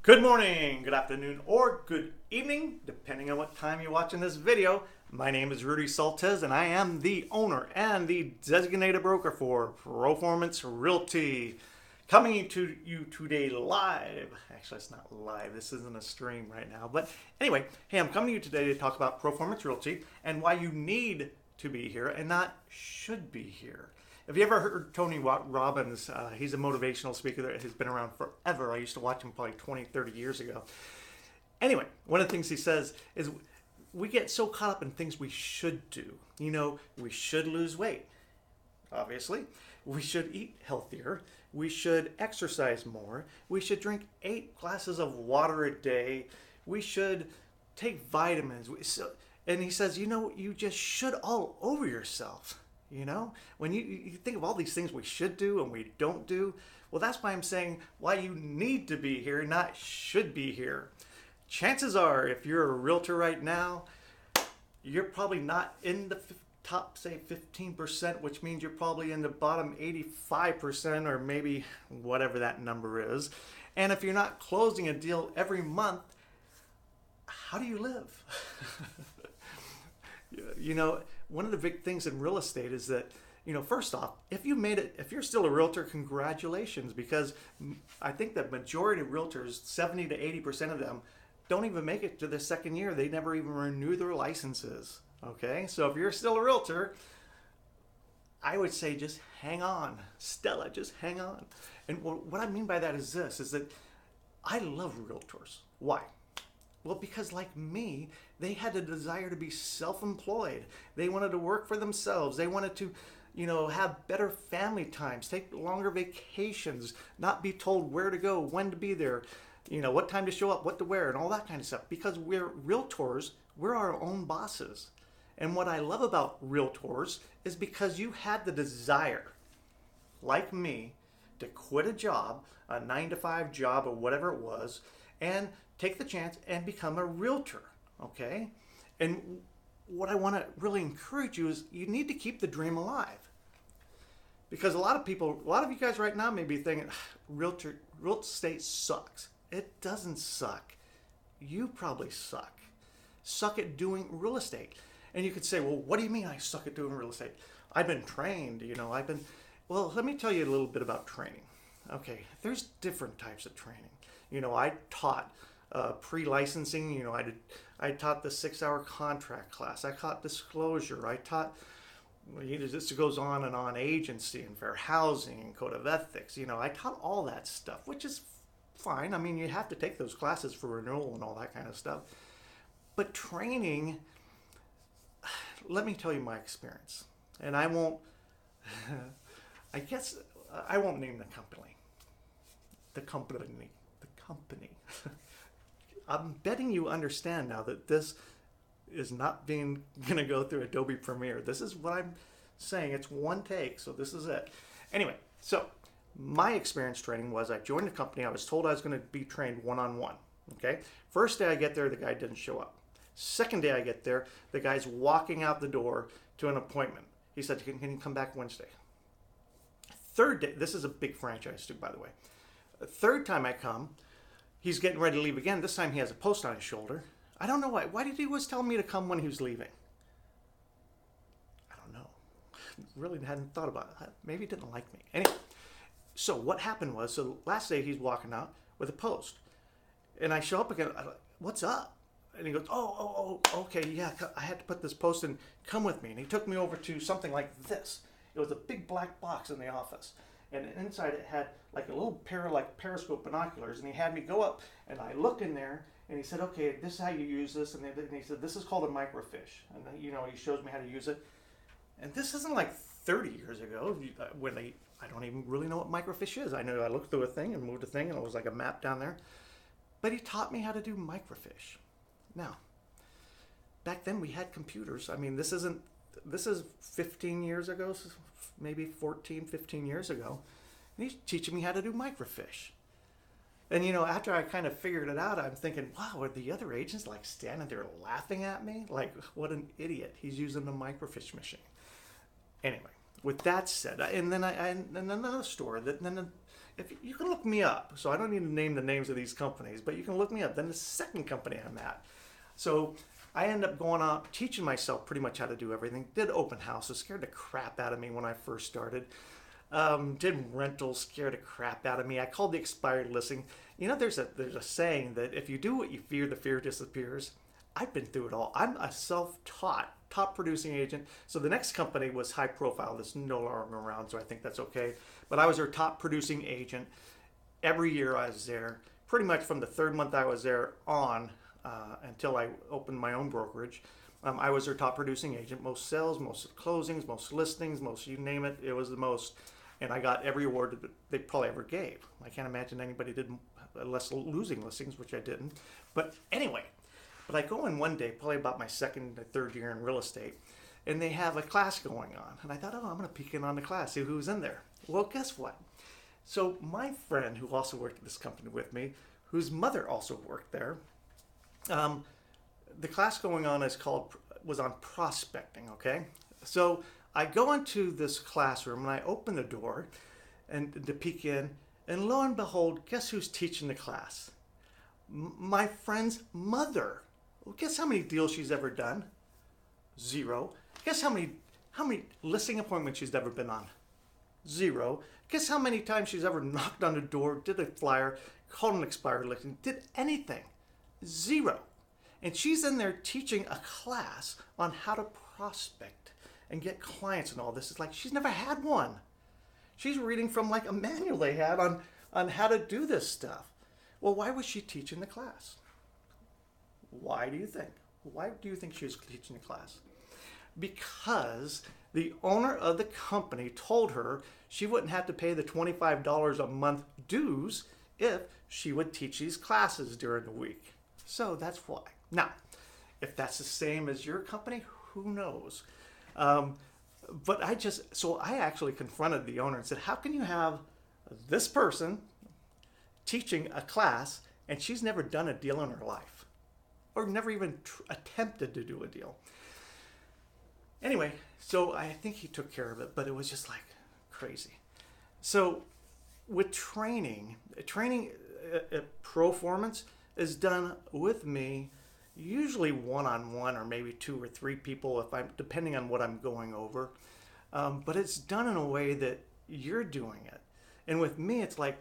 Good morning, good afternoon, or good evening, depending on what time you're watching this video. My name is Rudy Saltez, and I am the owner and the designated broker for PRO-formance Realty. Coming to you today live. Actually, it's not live. This isn't a stream right now. But anyway, hey, I'm coming to you today to talk about PRO-formance Realty and why you need to be here and not should be here. Have you ever heard Tony Robbins? He's a motivational speaker that has been around forever. I used to watch him probably 20, 30 years ago. Anyway, one of the things he says is we get so caught up in things we should do. You know, we should lose weight, obviously. We should eat healthier. We should exercise more. We should drink 8 glasses of water a day. We should take vitamins. And he says, you know, you just should all over yourself. You know, when you think of all these things we should do and we don't do, well, that's why I'm saying why you need to be here, not should be here. Chances are, if you're a realtor right now, you're probably not in the top, say, 15%, which means you're probably in the bottom 85% or maybe whatever that number is. And if you're not closing a deal every month, how do you live? You know, one of the big things in real estate is that, you know, first off, if you made it, if you're still a realtor, congratulations, because I think the majority of realtors, 70 to 80% of them, don't even make it to their second year. They never even renew their licenses. Okay, so if you're still a realtor, I would say just hang on. Stella, just hang on. And what I mean by that is this, is that I love realtors. Why? Well, because like me, they had a desire to be self-employed. They wanted to work for themselves. They wanted to, you know, have better family times, take longer vacations, not be told where to go, when to be there, you know, what time to show up, what to wear, and all that kind of stuff. Because we're realtors, we're our own bosses. And what I love about realtors is because you had the desire, like me, to quit a job, a 9-to-5 job or whatever it was, and take the chance and become a realtor, okay? And what I want to really encourage you is you need to keep the dream alive. Because a lot of people, a lot of you guys right now may be thinking, real estate sucks. It doesn't suck. You probably suck. Suck at doing real estate. And you could say, well, what do you mean I suck at doing real estate? I've been trained, you know, well, let me tell you a little bit about training. Okay, there's different types of training. You know, I taught pre-licensing. You know, I taught the 6-hour contract class. I taught disclosure. I taught, you know, this goes on agency and fair housing and code of ethics. You know, I taught all that stuff, which is fine. I mean, you have to take those classes for renewal and all that kind of stuff. But training, let me tell you my experience. And I won't, I guess I won't name the company. The company. I'm betting you understand now that this is not going to go through Adobe Premiere. This is what I'm saying. It's one take, so this is it. Anyway, so my experience training was I joined the company. I was told I was going to be trained one-on-one. Okay. First day I get there, the guy didn't show up. Second day I get there, the guy's walking out the door to an appointment. He said, can you come back Wednesday? Third day, this is a big franchise too, by the way. The third time I come, he's getting ready to leave again. This time he has a post on his shoulder. I don't know why. Why did he always tell me to come when he was leaving? I don't know. Really hadn't thought about it. Maybe he didn't like me. Anyway, so what happened was, so last day he's walking out with a post. And I show up again. I'm like, what's up? And he goes, oh, okay, yeah, I had to put this post in. Come with me. And he took me over to something like this. It was a big black box in the office. And inside it had like a little pair of like periscope binoculars, and he had me go up, and I looked in there, and he said, okay, this is how you use this, and he said, this is called a microfiche, and you know, he shows me how to use it. And this isn't like 30 years ago when I don't even really know what microfiche is. I know I looked through a thing and moved a thing, and it was like a map down there, but he taught me how to do microfiche. Now, back then we had computers. I mean, this is 15 years ago, maybe 14, 15 years ago. And he's teaching me how to do microfiche. And, you know, after I kind of figured it out, I'm thinking, wow, are the other agents like standing there laughing at me? Like, what an idiot. He's using the microfiche machine. Anyway, with that said, and then and another store, then if you can look me up, so I don't need to name the names of these companies, but you can look me up. Then the second company I'm at. So I ended up going out teaching myself pretty much how to do everything. Did open houses, scared the crap out of me when I first started. Did rentals, scared the crap out of me. I called the expired listing. You know, there's a saying that if you do what you fear, the fear disappears. I've been through it all. I'm a self-taught top producing agent. So the next company was high profile. That's no longer around, so I think that's okay. But I was their top producing agent. Every year I was there. Pretty much from the third month I was there on until I opened my own brokerage. I was their top producing agent. Most sales, most closings, most listings, most you name it. It was the most. And I got every award that they probably ever gave. I can't imagine anybody did less losing listings, which I didn't. But anyway, but I go in one day, probably about my second or third year in real estate, and they have a class going on. And I thought, oh, I'm going to peek in on the class, see who's in there. Well, guess what? So my friend who also worked at this company with me, whose mother also worked there, the class going on was on prospecting, okay? So I go into this classroom and I open the door and to peek in, and lo and behold, guess who's teaching the class? My friend's mother. Well, guess how many deals she's ever done? 0. Guess how many listing appointments she's ever been on? 0. Guess how many times she's ever knocked on the door, did a flyer, called an expired listing, did anything? 0. And she's in there teaching a class on how to prospect and get clients and all this. It's like she's never had one. She's reading from like a manual they had on how to do this stuff. Well, why was she teaching the class? Why do you think? Why do you think she was teaching the class? Because the owner of the company told her she wouldn't have to pay the $25 a month dues if she would teach these classes during the week. So that's why. Now, if that's the same as your company, who knows? But I actually confronted the owner and said, how can you have this person teaching a class and she's never done a deal in her life or never even attempted to do a deal? Anyway, so I think he took care of it, but it was just like crazy. So with training at PRO-formance is done with me, usually one-on-one or maybe 2 or 3 people depending on what I'm going over. But it's done in a way that you're doing it. And with me, it's like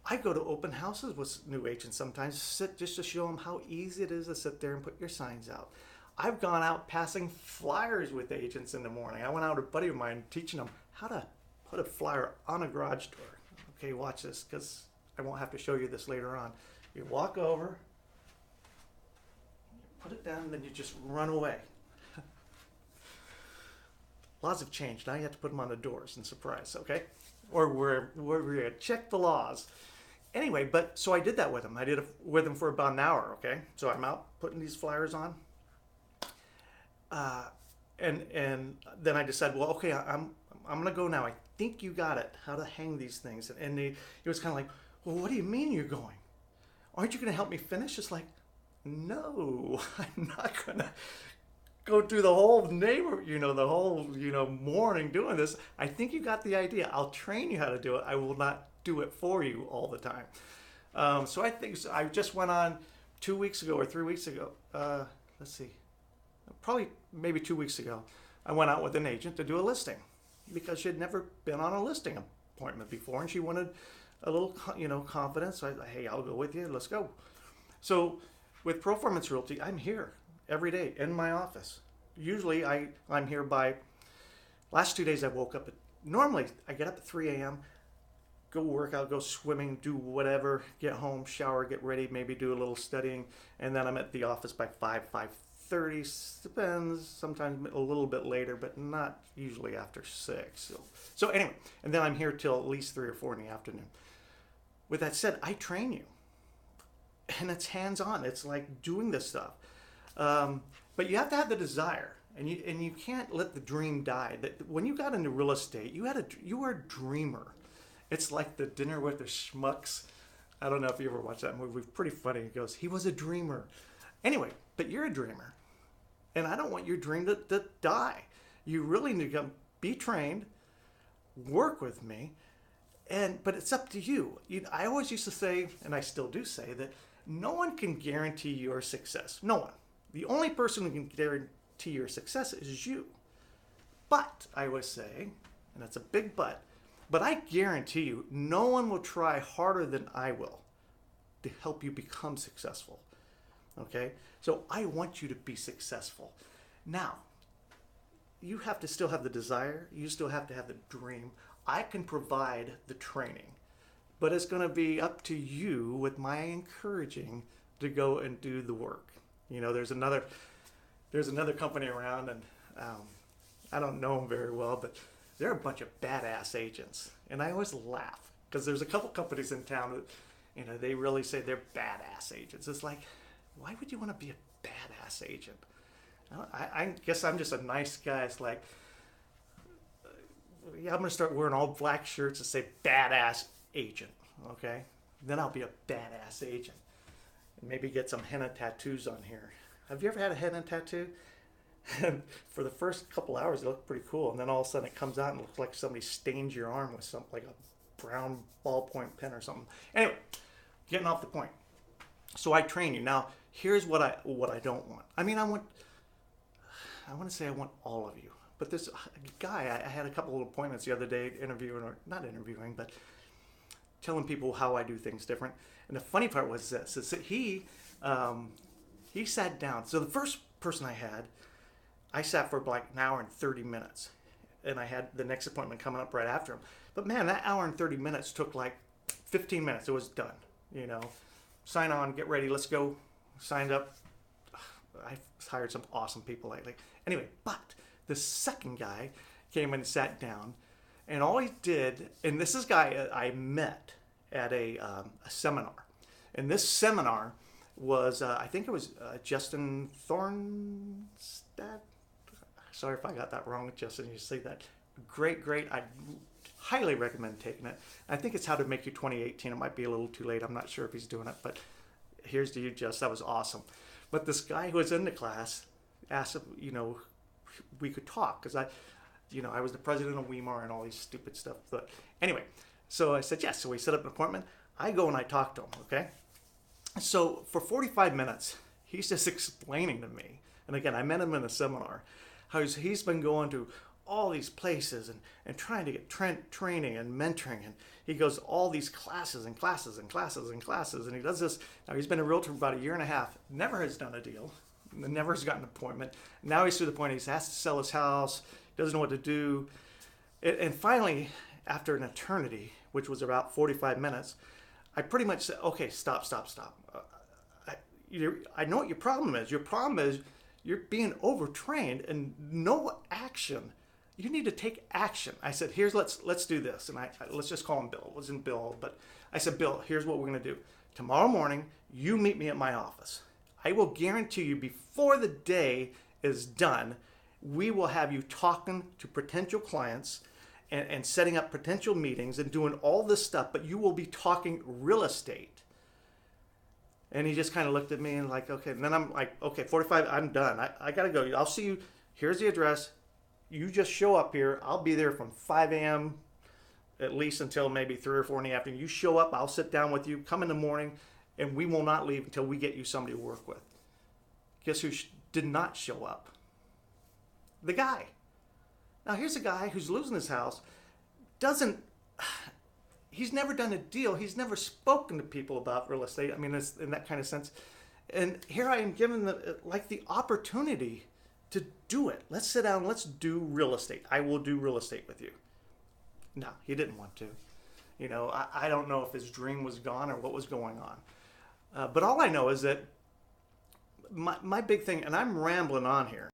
I go to open houses with new agents sometimes just to show them how easy it is to sit there and put your signs out. I've gone out passing flyers with agents in the morning. I went out with a buddy of mine teaching them how to put a flyer on a garage door. Okay, watch this because I won't have to show you this later on. You walk over, put it down, and then you just run away. Laws have changed. Now you have to put them on the doors and surprise, okay? Or we're going to check the laws. Anyway, so I did that with him. I did it with him for about an hour, okay? So I'm out putting these flyers on. And then I decided, well, okay, I'm going to go now. I think you got it, how to hang these things. And he was kind of like, well, what do you mean you're going? Aren't you going to help me finish? It's like, no, I'm not going to go through the whole morning doing this. I think you got the idea. I'll train you how to do it. I will not do it for you all the time. So I just went on 2 weeks ago or 3 weeks ago. Let's see, probably maybe 2 weeks ago. I went out with an agent to do a listing because she had never been on a listing appointment before, and she wanted a little, confidence. So I, hey, I'll go with you. Let's go. So with PRO-formance Realty, I'm here every day in my office. Usually I'm here by, last 2 days I woke up normally I get up at 3 a.m., go work out, go swimming, do whatever, get home, shower, get ready, maybe do a little studying, and then I'm at the office by 5:30, depends, sometimes a little bit later, but not usually after 6. So anyway, and then I'm here till at least 3 or 4 in the afternoon. With that said, I train you. And it's hands-on. It's like doing this stuff. But you have to have the desire, and you can't let the dream die. That when you got into real estate, you were a dreamer. It's like the Dinner with the Schmucks. I don't know if you ever watched that movie. It's pretty funny. He goes, he was a dreamer. Anyway, but you're a dreamer, and I don't want your dream to die. You really need to be trained, work with me, But it's up to you. I always used to say, and I still do say, that no one can guarantee your success. No one. The only person who can guarantee your success is you. But I always say, and that's a big but I guarantee you, no one will try harder than I will to help you become successful. Okay? So I want you to be successful. Now, you have to still have the desire. You still have to have the dream. I can provide the training, but it's going to be up to you with my encouraging to go and do the work. There's another company around, and I don't know them very well, but they're a bunch of badass agents. And I always laugh because there's a couple companies in town that, they really say they're badass agents. It's like, why would you want to be a badass agent? I guess I'm just a nice guy. It's like, yeah, I'm going to start wearing all black shirts that say badass agent, okay? Then I'll be a badass agent. And maybe get some henna tattoos on here. Have you ever had a henna tattoo? And for the first couple hours, it looked pretty cool. And then all of a sudden it comes out and looks like somebody stains your arm with something like a brown ballpoint pen or something. Anyway, getting off the point. So I train you. Now, here's what I don't want. I want to say I want all of you. But this guy, I had a couple of appointments the other day not interviewing, but telling people how I do things different. And the funny part was this, is that he sat down. So the first person I sat for like an hour and 30 minutes. And I had the next appointment coming up right after him. But man, that hour and 30 minutes took like 15 minutes. It was done, Sign on, get ready, let's go. Signed up. I've hired some awesome people lately. Anyway, but the second guy came and sat down, and all he did, and this is a guy I met at a seminar. And this seminar was, I think it was Justin Thornstead. Sorry if I got that wrong, Justin. You say that. Great. I highly recommend taking it. I think it's How to Make You 2018. It might be a little too late. I'm not sure if he's doing it, but here's to you, Just. That was awesome. But this guy who was in the class asked if, we could talk, because I was the president of Weimar and all these stupid stuff. But anyway, so I said yes. So we set up an appointment. I go and I talk to him, okay? So for 45 minutes, he's just explaining to me, and again, I met him in a seminar, how he's been going to all these places and trying to get training and mentoring, and he goes all these classes and classes and classes and classes, and he does this. Now he's been a realtor for about a year and a half, never has done a deal, never has gotten an appointment. Now he's to the point he's asked to sell his house, doesn't know what to do, and finally, after an eternity, which was about 45 minutes, I pretty much said, okay, stop. I know what your problem is. Your problem is you're being overtrained and no action. You need to take action. I said, let's do this. And let's just call him Bill. It wasn't Bill, but I said, Bill, here's what we're going to do. Tomorrow morning, you meet me at my office. I will guarantee you before the day is done, we will have you talking to potential clients and setting up potential meetings and doing all this stuff, but you will be talking real estate. And he just kind of looked at me and like, okay. And then I'm like, okay, 45, I'm done. I got to go. I'll see you. Here's the address. You just show up here. I'll be there from 5 a.m. at least until maybe 3 or 4 in the afternoon. You show up. I'll sit down with you. Come in the morning, and we will not leave until we get you somebody to work with. Guess who did not show up? The guy. Now, here's a guy who's losing his house. He's never done a deal. He's never spoken to people about real estate. It's in that kind of sense. And here I am given the opportunity to do it. Let's sit down. Let's do real estate. I will do real estate with you. No, he didn't want to. I don't know if his dream was gone or what was going on. But all I know is that my big thing, and I'm rambling on here,